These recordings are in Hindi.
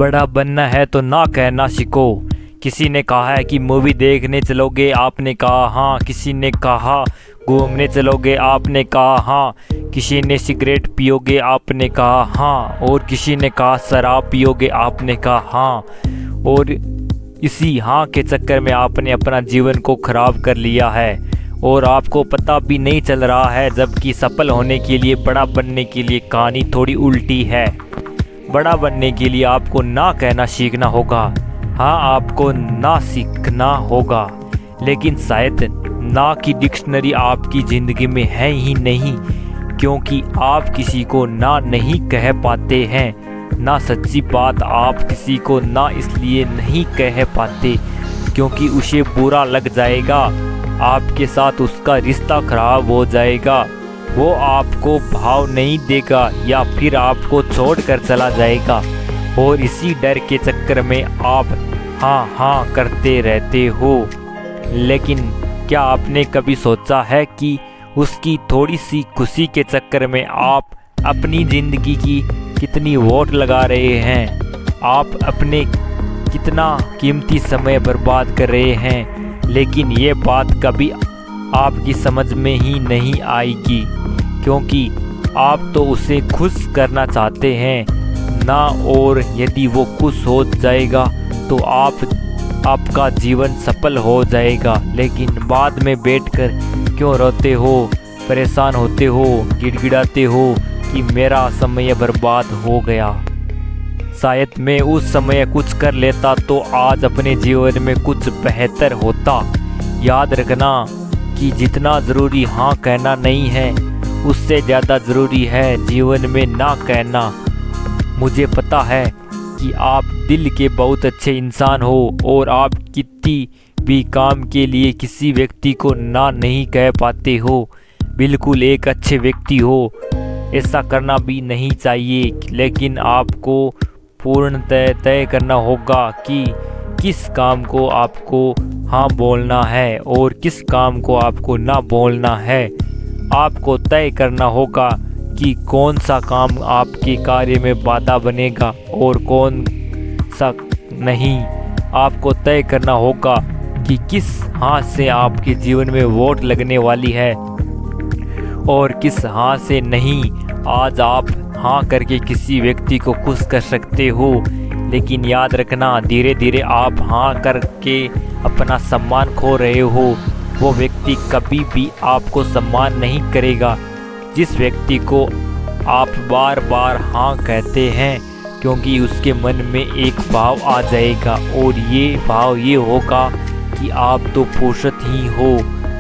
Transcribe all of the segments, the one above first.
बड़ा बनना है तो ना कहना सीखो। किसी ने कहा है कि मूवी देखने चलोगे, आपने कहा हाँ। किसी ने कहा घूमने चलोगे, आपने कहा हाँ। किसी ने सिगरेट पियोगे, आपने कहा हाँ। और किसी ने कहा शराब पियोगे, आपने कहा हाँ। और इसी हाँ के चक्कर में आपने अपना जीवन को खराब कर लिया है और आपको पता भी नहीं चल रहा है, जबकि सफल होने के लिए, बड़ा बनने के लिए कहानी थोड़ी उल्टी है। बड़ा बनने के लिए आपको ना कहना सीखना होगा। हाँ, आपको ना सीखना होगा, लेकिन शायद ना की डिक्शनरी आपकी ज़िंदगी में है ही नहीं, क्योंकि आप किसी को ना नहीं कह पाते हैं। ना सच्ची बात आप किसी को ना इसलिए नहीं कह पाते क्योंकि उसे बुरा लग जाएगा, आपके साथ उसका रिश्ता खराब हो जाएगा, वो आपको भाव नहीं देगा या फिर आपको छोड़कर चला जाएगा। और इसी डर के चक्कर में आप हाँ हाँ करते रहते हो। लेकिन क्या आपने कभी सोचा है कि उसकी थोड़ी सी खुशी के चक्कर में आप अपनी ज़िंदगी की कितनी वोट लगा रहे हैं, आप अपने कितना कीमती समय बर्बाद कर रहे हैं। लेकिन ये बात कभी आपकी समझ में ही नहीं आएगी, क्योंकि आप तो उसे खुश करना चाहते हैं ना। और यदि वो खुश हो जाएगा तो आपका जीवन सफल हो जाएगा। लेकिन बाद में बैठकर क्यों रोते हो, परेशान होते हो, गिड़गिड़ाते हो कि मेरा समय बर्बाद हो गया। शायद मैं उस समय कुछ कर लेता तो आज अपने जीवन में कुछ बेहतर होता। याद रखना कि जितना ज़रूरी हाँ कहना नहीं है, उससे ज़्यादा ज़रूरी है जीवन में ना कहना। मुझे पता है कि आप दिल के बहुत अच्छे इंसान हो और आप किसी भी काम के लिए किसी व्यक्ति को ना नहीं कह पाते हो। बिल्कुल एक अच्छे व्यक्ति हो, ऐसा करना भी नहीं चाहिए। लेकिन आपको पूर्णतः तय करना होगा कि किस काम को आपको हाँ बोलना है और किस काम को आपको ना बोलना है। आपको तय करना होगा कि कौन सा काम आपके कार्य में बाधा बनेगा और कौन सा नहीं। आपको तय करना होगा कि किस हाथ से आपके जीवन में वोट लगने वाली है और किस हाथ से नहीं। आज आप हाँ करके किसी व्यक्ति को खुश कर सकते हो, लेकिन याद रखना धीरे धीरे आप हाँ करके अपना सम्मान खो रहे हो। वो व्यक्ति कभी भी आपको सम्मान नहीं करेगा जिस व्यक्ति को आप बार बार हाँ कहते हैं, क्योंकि उसके मन में एक भाव आ जाएगा और ये भाव ये होगा कि आप तो फुर्सत ही हो,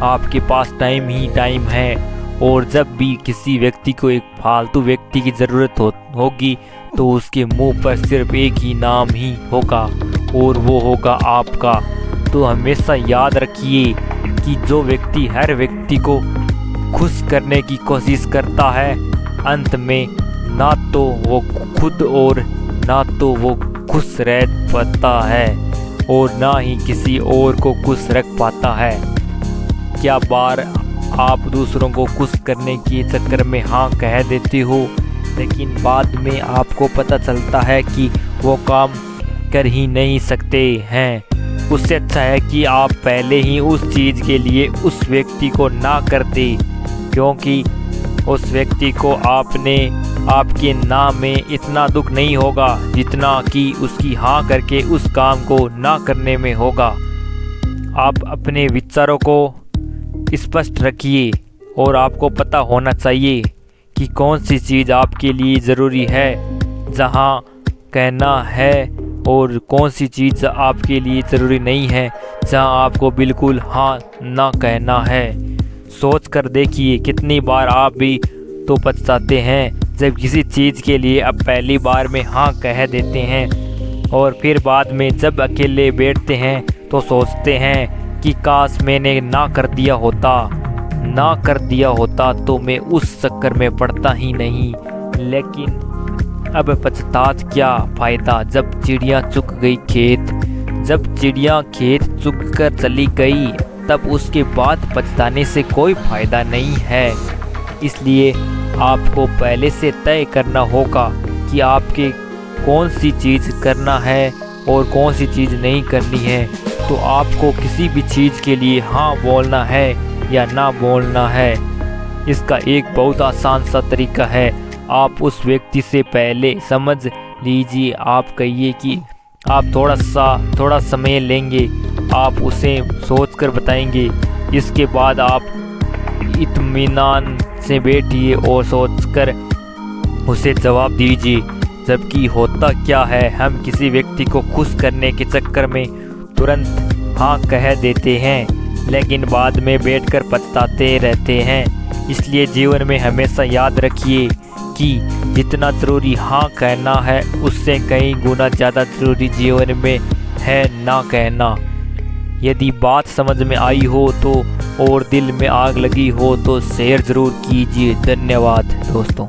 आपके पास टाइम ही टाइम है। और जब भी किसी व्यक्ति को एक फालतू व्यक्ति की ज़रूरत होगी तो उसके मुंह पर सिर्फ एक ही नाम ही होगा और वो होगा आपका। तो हमेशा याद रखिए कि जो व्यक्ति हर व्यक्ति को खुश करने की कोशिश करता है, अंत में ना तो वो खुद और ना तो वो खुश रह पाता है और ना ही किसी और को खुश रख पाता है। क्या बार आप दूसरों को खुश करने के चक्कर में हाँ कह देते हो, लेकिन बाद में आपको पता चलता है कि वो काम कर ही नहीं सकते हैं। उससे अच्छा है कि आप पहले ही उस चीज़ के लिए उस व्यक्ति को ना कर दे, क्योंकि उस व्यक्ति को आपके ना में इतना दुख नहीं होगा जितना कि उसकी हाँ करके उस काम को ना करने में होगा। आप अपने विचारों को स्पष्ट रखिए और आपको पता होना चाहिए कि कौन सी चीज़ आपके लिए ज़रूरी है जहाँ कहना है और कौन सी चीज़ आपके लिए ज़रूरी नहीं है जहाँ आपको बिल्कुल हाँ ना कहना है। सोच कर देखिए कितनी बार आप भी तो पछताते हैं जब किसी चीज़ के लिए आप पहली बार में हाँ कह देते हैं और फिर बाद में जब अकेले बैठते हैं तो सोचते हैं कि काश मैंने ना कर दिया होता तो मैं उस चक्कर में पड़ता ही नहीं। लेकिन अब पछतात क्या फ़ायदा जब चिड़िया चुग गई खेत। जब चिड़िया खेत चुग कर चली गई तब उसके बाद पछताने से कोई फ़ायदा नहीं है। इसलिए आपको पहले से तय करना होगा कि आपके कौन सी चीज़ करना है और कौन सी चीज़ नहीं करनी है। तो आपको किसी भी चीज़ के लिए हाँ बोलना है या ना बोलना है। इसका एक बहुत आसान सा तरीका है। आप उस व्यक्ति से पहले समझ लीजिए, आप कहिए कि आप थोड़ा समय लेंगे, आप उसे सोचकर बताएंगे। इसके बाद आप इत्मीनान से बैठिए और सोचकर उसे जवाब दीजिए। जबकि होता क्या है, हम किसी व्यक्ति को खुश करने के चक्कर में तुरंत हाँ कह देते हैं, लेकिन बाद में बैठकर पछताते रहते हैं। इसलिए जीवन में हमेशा याद रखिए कि जितना ज़रूरी हाँ कहना है, उससे कई गुना ज़्यादा ज़रूरी जीवन में है ना कहना। यदि बात समझ में आई हो तो और दिल में आग लगी हो तो शेयर ज़रूर कीजिए। धन्यवाद दोस्तों।